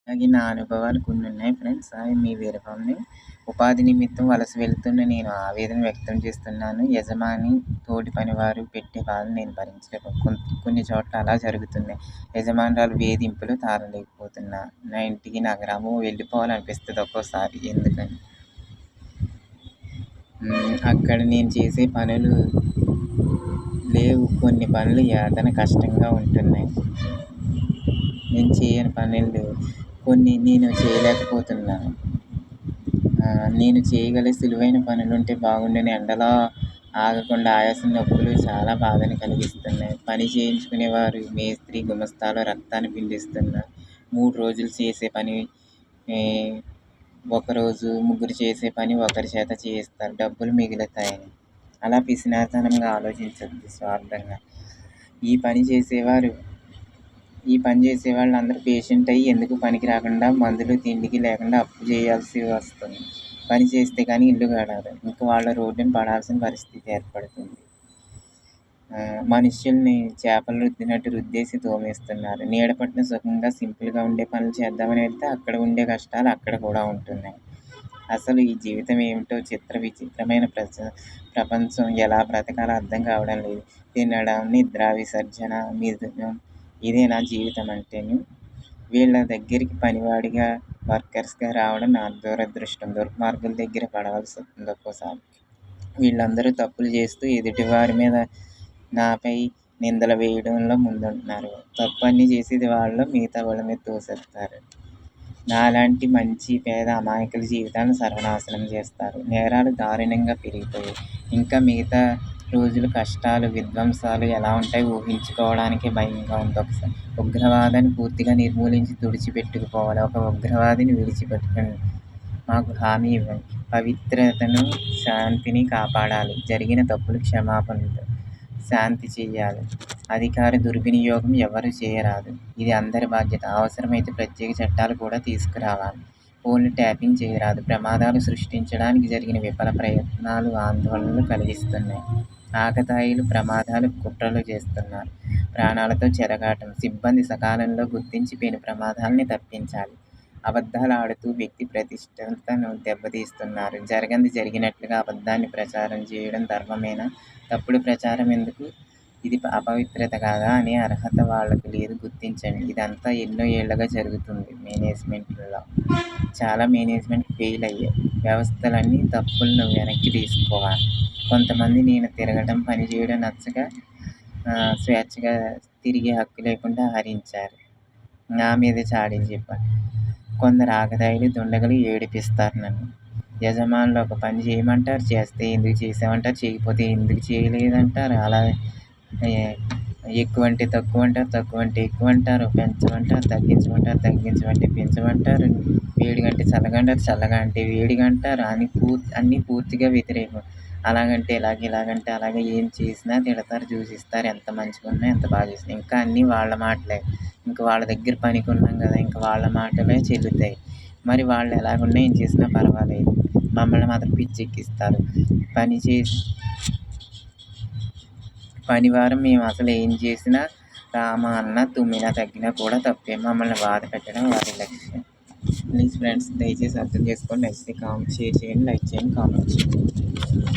అలాగే నా అనుభవాలు కొన్ని ఉన్నాయి ఫ్రెండ్స్. అవి మీ వీరభావని ఉపాధి నిమిత్తం వలస వెళ్తున్న నేను ఆవేదన వ్యక్తం చేస్తున్నాను. యజమాని, తోటి పనివారు పెట్టే బాధను నేను భరించలేను. కొన్ని చోట్ల అలా జరుగుతున్నాయి. యజమానురాలు వేధింపులు తాళలేకపోతున్నా. నా ఇంటికి నా గ్రామం వెళ్ళిపోవాలనిపిస్తుంది ఒక్కోసారి. ఎందుకని అక్కడ నేను చేసే పనులు లేవు. కొన్ని పనులు యాతన కష్టంగా ఉంటున్నాయి. నేను చేయని పనులు లేవు. కొన్ని నేను చేయలేకపోతున్నాను. నేను చేయగల సులువైన పనులుంటే బాగుండని. ఎండలో ఆగకుండా ఆయాసం, నొప్పులు చాలా బాధను కలిగిస్తున్నాయి. పని చేయించుకునేవారు మేస్త్రి, గుమస్తాలో రక్తాన్ని పిండిస్తున్నారు. 3 రోజులు చేసే పని ఒకరోజు, ముగ్గురు చేసే పని ఒకరి చేత చేయిస్తారు. డబ్బులు మిగులుతాయని. అలా పిసినారితనంగా ఆలోచించొద్దు స్వార్థంగా. ఈ పని చేసేవాళ్ళందరూ పేషెంట్ అయ్యి ఎందుకు పనికి రాకుండా మందులు, తిండికి లేకుండా అప్పు చేయాల్సి వస్తుంది. పని చేస్తే కానీ ఇల్లు గడవదు. ఇంక వాళ్ళ రోడ్డున పడాల్సిన పరిస్థితి ఏర్పడుతుంది. మనుషుల్ని చేపలు రుద్దినట్టు రుద్దేసి తోమేస్తున్నారు. నీడ పట్టిన సుఖంగా సింపుల్గా ఉండే పనులు చేద్దామని వెళ్తే అక్కడ ఉండే కష్టాలు అక్కడ కూడా ఉంటున్నాయి. అసలు ఈ జీవితం ఏమిటో విచిత్రమైన ప్రపంచం. ఎలా బ్రతకాలో అర్థం కావడం లేదు. తినడం, నిద్ర, విసర్జన, మిథునం, ఇదే నా జీవితం అంటేను. వీళ్ళ దగ్గరికి పనివాడిగా, వర్కర్స్గా రావడం నా దురదృష్టం. దుర్మార్గుల దగ్గర పడవలసి వస్తుంది ఒక్కోసారి. వీళ్ళందరూ తప్పులు చేస్తూ ఎదుటివారి మీద, నాపై నిందలు వేయడంలో ముందుంటున్నారు. తప్పు అన్నీ చేసేది వాళ్ళు, మిగతా వాళ్ళ మీద తోసేస్తారు. నాలాంటి మంచి, పేద, అమాయకుల జీవితాలను సర్వనాశనం చేస్తారు. నేరాలు దారుణంగా పెరిగిపోయాయి. ఇంకా మిగతా రోజులు కష్టాలు, విధ్వంసాలు ఎలా ఉంటాయో ఊహించుకోవడానికే భయంగా ఉంది. ఒకసారి ఉగ్రవాదాన్ని పూర్తిగా నిర్మూలించి తుడిచిపెట్టుకుపోవాలి. ఒక ఉగ్రవాదిని విడిచిపెట్టండి. మాకు హామీ ఇవ్వండి. పవిత్రతను, శాంతిని కాపాడాలి. జరిగిన తప్పులు క్షమాపణలు, శాంతి చేయాలి. అధికార దుర్వినియోగం ఎవరు చేయరాదు. ఇది అందరి బాధ్యత. అవసరమైతే ప్రత్యేక చట్టాలు కూడా తీసుకురావాలి. ఫోన్లు ట్యాపింగ్ చేయరాదు. ప్రమాదాలు సృష్టించడానికి జరిగిన విఫల ప్రయత్నాలు ఆందోళనలు కలిగిస్తున్నాయి. ఆకతాయిలు ప్రమాదాలు, కుట్రలు చేస్తున్నారు. ప్రాణాలతో చెలగాటం. సిబ్బంది సకాలంలో గుర్తించి పెను ప్రమాదాలని తప్పించాలి. అబద్ధాలు ఆడుతూ వ్యక్తి ప్రతిష్టతను దెబ్బతీస్తున్నారు. జరగంది జరిగినట్లుగా అబద్ధాన్ని ప్రచారం చేయడం ధర్మమేనా? తప్పుడు ప్రచారం ఎందుకు? ఇది అపవిత్రత కాదా అనే అర్హత వాళ్ళకు లేదు. గుర్తించండి. ఇదంతా ఎన్నో ఏళ్లుగా జరుగుతుంది. మేనేజ్మెంట్లో చాలా మేనేజ్మెంట్ ఫెయిల్ అయ్యాయి. వ్యవస్థలన్నీ తప్పులను వెనక్కి తీసుకోవాలి. కొంతమంది నేను తిరగడం, పనిచేయడం నచ్చక స్వేచ్ఛగా తిరిగే హక్కు లేకుండా హరించారు. నా మీద చాడీలు చెప్పారు. కొందరు ఆకతాయిలు, దుండగులు ఏడిపిస్తారు నన్ను. యజమానులు ఒక పని చేయమంటారు, చేస్తే ఎందుకు చేసామంటారు, చేయకపోతే ఎందుకు చేయలేదంటారు. అలా ఎక్కువ అంటే తక్కువ అంటారు, తక్కువ అంటే ఎక్కువ అంటారు, పెంచమంటారు, తగ్గించమంటారు, తగ్గించమంటే పెంచమంటారు, వేడిగా అంటే చల్లగా అంటారు, చల్లగా అంటే వేడిగా అంటారు. అన్నీ పూర్తిగా వ్యతిరేకం. అలాగంటే ఇలాగంటే అలాగే. ఏం చేసినా తిడతారు, దూషిస్తారు. ఎంత మంచిగా ఉన్నా, ఎంత బాగా చేసినా ఇంకా అన్నీ వాళ్ళ మాటలే. ఇంక వాళ్ళ దగ్గర పనికి ఉన్నాం కదా, ఇంక వాళ్ళ మాటలే చెల్లుతాయి. మరి వాళ్ళు ఎలాగున్నా ఏం చేసినా పర్వాలేదు. మమ్మల్ని మాత్రం పిచ్చెక్కిస్తారు. పనివారం మేము అసలు ఏం చేసినా, రామ అన్నా, తుమ్మినా, తగ్గినా కూడా తప్పే. మమ్మల్ని బాధ పెట్టడం వారి లక్ష్యం. ప్లీజ్ ఫ్రెండ్స్, దయచేసి అర్థం చేసుకోండి. నచ్చితే షేర్ చేయండి, లైక్ చేయండి, కామెంట్ చేయండి.